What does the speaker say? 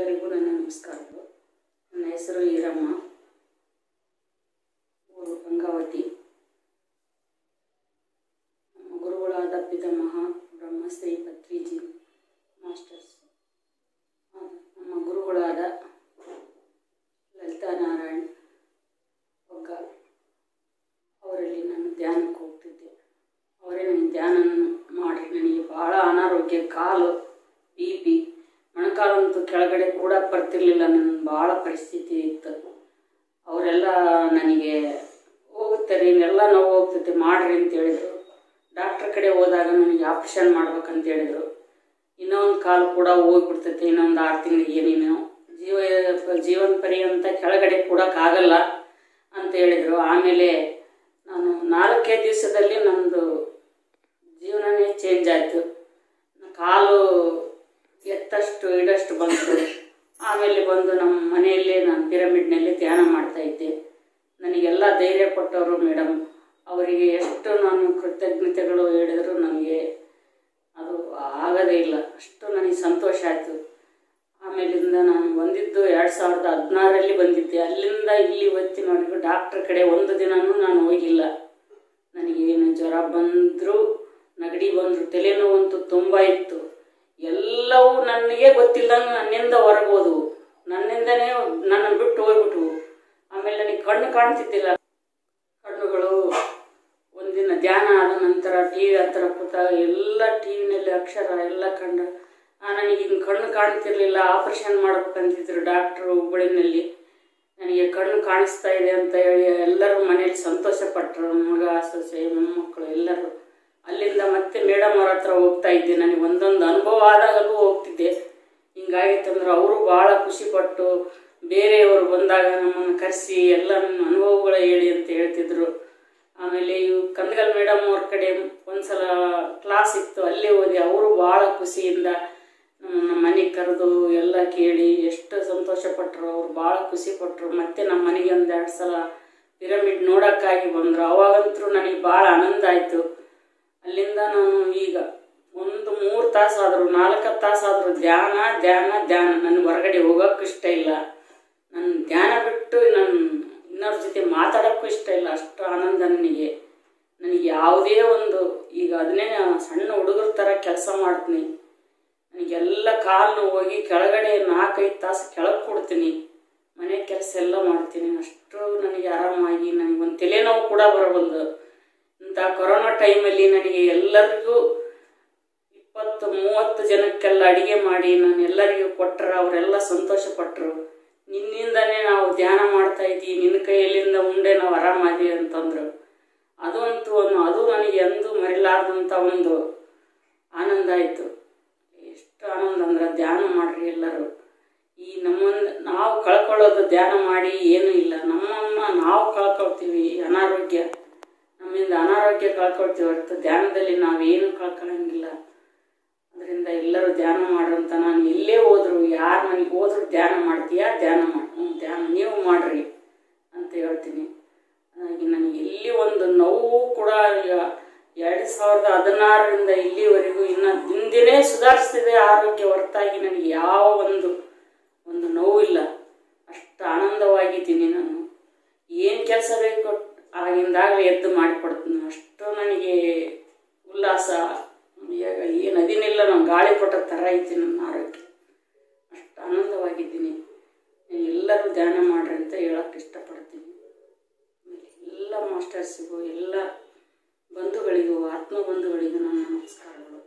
ಎಲ್ಲರಿಗೂ ನನ್ನ ನಮಸ್ಕಾರಗಳು. ನನ್ನ ಹೆಸರು ಈರಮ್ಮ, ಊರು ಗಂಗಾವತಿ. ನಮ್ಮ ಗುರುಗಳಾದ ಪಿತಾಮಹ ಬ್ರಹ್ಮಶ್ರೀ ಪತ್ರಿಜಿ ಮಾಸ್ಟರ್ಸ್, ನಮ್ಮ ಗುರುಗಳಾದ ಲಲಿತಾ ನಾರಾಯಣ್ ಒಗ್ಗ ಅವರಲ್ಲಿ ನಾನು ಧ್ಯಾನಕ್ಕೆ ಹೋಗ್ತಿದ್ದೆ. ಅವರೇ ನನಗೆ ಧ್ಯಾನ ಮಾಡಿ ನನಗೆ ಭಾಳ ಅನಾರೋಗ್ಯ, ಕಾಲು BP, ಮೊಣಕಾಲಂತೂ ಕೆಳಗಡೆ ಕೂಡ ಬರ್ತಿರ್ಲಿಲ್ಲ. ನನ್ನ ಭಾಳ ಪರಿಸ್ಥಿತಿ ಇತ್ತು. ಅವರೆಲ್ಲ ನನಗೆ ಹೋಗುತ್ತಾರೆ, ಇನ್ನೆಲ್ಲ ನೋವು ಹೋಗ್ತೈತೆ ಮಾಡ್ರಿ ಅಂತ ಹೇಳಿದರು. ಡಾಕ್ಟ್ರ್ ಕಡೆ ಹೋದಾಗ ನನಗೆ ಆಪ್ರೇಷನ್ ಮಾಡ್ಬೇಕಂತ ಹೇಳಿದರು. ಇನ್ನೊಂದು ಕಾಲು ಕೂಡ ಹೋಗ್ಬಿಡ್ತೈತೆ, ಇನ್ನೊಂದು 6 ತಿಂಗಳಿಗೆ ನೀನು ಜೀವನ ಪರ್ಯಂತ ಕೆಳಗಡೆ ಕೂಡೋಕ್ಕಾಗಲ್ಲ ಅಂತ ಹೇಳಿದರು. ಆಮೇಲೆ ನಾನು 4 ದಿವಸದಲ್ಲಿ ನಮ್ಮದು ಜೀವನನೇ ಚೇಂಜ್ ಆಯಿತು. ಕಾಲು ಎತ್ತಷ್ಟು ಇಡಷ್ಟು ಬಂತು. ಆಮೇಲೆ ಬಂದು ನಮ್ಮ ಮನೆಯಲ್ಲೇ ನಾನು ಪಿರಮಿಡ್ನಲ್ಲಿ ಧ್ಯಾನ ಮಾಡ್ತಾಯಿದ್ದೆ. ನನಗೆಲ್ಲ ಧೈರ್ಯ ಕೊಟ್ಟವರು ಮೇಡಮ್, ಅವರಿಗೆ ಎಷ್ಟು ನಾನು ಕೃತಜ್ಞತೆಗಳು ಹೇಳಿದ್ರು ನನಗೆ ಅದು ಆಗೋದೇ ಇಲ್ಲ. ಅಷ್ಟು ನನಗೆ ಸಂತೋಷ ಆಯಿತು. ಆಮೇಲಿಂದ ನಾನು ಬಂದಿದ್ದು 2016ರಲ್ಲಿ ಬಂದಿದ್ದೆ. ಅಲ್ಲಿಂದ ಇಲ್ಲಿ ಇವತ್ತಿನವರೆಗೂ ಡಾಕ್ಟ್ರ್ ಕಡೆ ಒಂದು ದಿನವೂ ನಾನು ಹೋಗಿಲ್ಲ. ನನಗೇನು ಜ್ವರ ಬಂದರೂ, ನೆಗಡಿ ಬಂದರು, ತಲೆನೋವಂತೂ ತುಂಬ ಇತ್ತು. ಎಲ್ಲವೂ ನನಗೆ ಗೊತ್ತಿಲ್ಲದಂಗೆ ನನ್ನಿಂದ ಹೊರಗೋದು, ನನ್ನಿಂದನೇ ನನ್ನ ಬಿಟ್ಟು ಹೋಗ್ಬಿಟ್ವು. ಆಮೇಲೆ ನನಗೆ ಕಣ್ಣು ಕಾಣ್ತಿದ್ದಿಲ್ಲ. ಕಣ್ಣುಗಳು ಒಂದಿನ ಧ್ಯಾನ ಆದ ನಂತರ TV ಹತ್ರ ಕೂತಾಗ ಎಲ್ಲ TVನಲ್ಲಿ ಅಕ್ಷರ ಎಲ್ಲ ಕಂಡು ನನಗೆ ಹಿಂಗೆ ಕಣ್ಣು ಕಾಣ್ತಿರ್ಲಿಲ್ಲ. Operation ಮಾಡ್ಬೇಕಂತಿದ್ರು doctor ಹುಬ್ಬಳ್ಳಿನಲ್ಲಿ. ನನಗೆ ಕಣ್ಣು ಕಾಣಿಸ್ತಾ ಇದೆ ಅಂತ ಹೇಳಿ ಎಲ್ಲರೂ ಮನೇಲಿ ಸಂತೋಷಪಟ್ಟರು. ಮಗ, ಸೊಸೆ, ಮೊಮ್ಮಕ್ಕಳು ಎಲ್ಲರೂ. ಅಲ್ಲಿಂದ ಮತ್ತೆ ಮೇಡಮ್ ಅವ್ರ ಹತ್ರ ಹೋಗ್ತಾ ಇದ್ದೆ. ನನಗೆ ಒಂದೊಂದು ಅನುಭವ ಆದಾಗಲೂ ಹೋಗ್ತಿದ್ದೆ. ಹಿಂಗಾಗಿತ್ತಂದ್ರೆ ಅವರು ಭಾಳ ಖುಷಿಪಟ್ಟು ಬೇರೆಯವರು ಬಂದಾಗ ನಮ್ಮನ್ನು ಕರೆಸಿ ಎಲ್ಲ ನನ್ನ ಅನುಭವಗಳ ಹೇಳಿ ಅಂತ ಹೇಳ್ತಿದ್ರು. ಆಮೇಲೆ ಇವು ಕಂದಗಲ್ ಮೇಡಮ್ ಅವ್ರ ಕಡೆ ಒಂದು ಸಲ ಕ್ಲಾಸ್ ಇತ್ತು, ಅಲ್ಲೇ ಹೋದೆ. ಅವರು ಭಾಳ ಖುಷಿಯಿಂದ ನಮ್ಮ ಮನೆಗೆ ಕರೆದು ಎಲ್ಲ ಕೇಳಿ ಎಷ್ಟು ಸಂತೋಷಪಟ್ಟರು. ಅವ್ರು ಭಾಳ ಖುಷಿಪಟ್ಟರು. ಮತ್ತು ನಮ್ಮ ಮನೆಗೆ ಒಂದು 2 ಸಲ ಪಿರಮಿಡ್ ನೋಡೋಕ್ಕಾಗಿ ಬಂದರು. ಅವಾಗಂತೂ ನನಗೆ ಭಾಳ ಆನಂದ ಆಯಿತು. ಅಲ್ಲಿಂದ ನಾನು ಈಗ ಒಂದು 3 ತಾಸಾದರೂ 4 ತಾಸಾದರೂ ಧ್ಯಾನ ಧ್ಯಾನ ಧ್ಯಾನ. ನನಗೆ ಹೊರಗಡೆ ಹೋಗೋಕ್ಕೂ ಇಷ್ಟ ಇಲ್ಲ. ನನ್ನ ಧ್ಯಾನ ಬಿಟ್ಟು ನಾನು ಇನ್ನೊರ ಜೊತೆ ಮಾತಾಡೋಕ್ಕೂ ಇಷ್ಟ ಇಲ್ಲ. ಅಷ್ಟು ಆನಂದ ನನಗೆ ಯಾವುದೇ ಒಂದು ಈಗ ಅದನ್ನೇ ಸಣ್ಣ ಹುಡುಗರ ಥರ ಕೆಲಸ ಮಾಡ್ತೀನಿ. ನನಗೆಲ್ಲ ಕಾಲು ಹೋಗಿ ಕೆಳಗಡೆ 4-5 ತಾಸು ಕೆಳಗೆ ಕೊಡ್ತೀನಿ. ಮನೆ ಕೆಲಸ ಎಲ್ಲ ಮಾಡ್ತೀನಿ. ಅಷ್ಟು ನನಗೆ ಆರಾಮಾಗಿ ನನಗೊಂದು ತಲೆನೋವು ಕೂಡ ಬರಬಲ್ದು. ಇಂಥ ಕೊರೋನಾ ಟೈಮಲ್ಲಿ ನನಗೆ ಎಲ್ಲರಿಗೂ 20-30 ಜನಕ್ಕೆಲ್ಲ ಅಡುಗೆ ಮಾಡಿ ನಾನು ಎಲ್ಲರಿಗೂ ಕೊಟ್ಟರೆ ಅವರೆಲ್ಲ ಸಂತೋಷಪಟ್ಟರು. ನಿನ್ನಿಂದನೇ ನಾವು ಧ್ಯಾನ ಮಾಡ್ತಾ ಇದ್ದೀವಿ, ನಿನ್ನ ಕೈಯಲ್ಲಿಂದ ಉಂಡೆ ನಾವು ಆರಾಮಾದೀವಿ ಅಂತಂದರು. ಅದು ನನಗೆ ಎಂದೂ ಮರಿಲಾರ್ದಂಥ ಒಂದು ಆನಂದ ಆಯಿತು. ಎಷ್ಟು ಆನಂದ ಅಂದ್ರೆ ಧ್ಯಾನ ಮಾಡಿರಿ ಎಲ್ಲರೂ. ಈ ನಾವು ಕಳ್ಕೊಳ್ಳೋದು ಧ್ಯಾನ ಮಾಡಿ ಏನೂ ಇಲ್ಲ. ನಮ್ಮನ್ನು ನಾವು ಕಳ್ಕೊಳ್ತೀವಿ. ನಮ್ಮಿಂದ ಅನಾರೋಗ್ಯ ಕಳ್ಕೊಳ್ತೀವಿ ಹೊರತು ಧ್ಯಾನದಲ್ಲಿ ನಾವೇನು ಕಳ್ಕೊಳ್ಳಂಗಿಲ್ಲ. ಅದರಿಂದ ಎಲ್ಲರೂ ಧ್ಯಾನ ಮಾಡ್ರಂತ ನಾನು ಎಲ್ಲೇ ಹೋದ್ರು, ಯಾರ ಮನೆಗೆ ಹೋದ್ರು ಧ್ಯಾನ ಮಾಡ್ತೀಯಾ, ಧ್ಯಾನ ನೀವು ಮಾಡ್ರಿ ಅಂತ ಹೇಳ್ತೀನಿ. ಹಾಗಾಗಿ ನನಗೆ ಎಲ್ಲಿ ಒಂದು ನೋವು ಕೂಡ ಈಗ 2016ರಿಂದ ಇಲ್ಲಿವರೆಗೂ ಇನ್ನು ಹಿಂದಿನೇ ಸುಧಾರಿಸ್ತಿದೆ ಆರೋಗ್ಯ ಹೊರತಾಗಿ ನನಗೆ ಯಾವ ಒಂದು ನೋವಿಲ್ಲ. ಅಷ್ಟು ಆನಂದವಾಗಿದ್ದೀನಿ. ನಾನು ಏನು ಕೆಲಸ ಬೇಕು ಆಗಿಂದಾಗಲೇ ಎದ್ದು ಮಾಡಿಕೊಡ್ತೀನಿ. ಅಷ್ಟು ನನಗೆ ಉಲ್ಲಾಸ. ಏನು ಅದಿನಿಲ್ಲ, ನಾನು ಗಾಳಿ ಕೊಟ್ಟ ಥರ ಐತಿ ನನ್ನ ಆರೋಗ್ಯ. ಅಷ್ಟು ಆನಂದವಾಗಿದ್ದೀನಿ. ಎಲ್ಲರೂ ಧ್ಯಾನ ಮಾಡ್ರಿ ಅಂತ ಹೇಳೋಕ್ಕೆ ಇಷ್ಟಪಡ್ತೀನಿ. ಎಲ್ಲ ಮಾಸ್ಟರ್ಸಿಗೂ, ಎಲ್ಲ ಬಂಧುಗಳಿಗೂ, ಆತ್ಮ ಬಂಧುಗಳಿಗೂ ನನ್ನ ನಮಸ್ಕಾರಗಳು.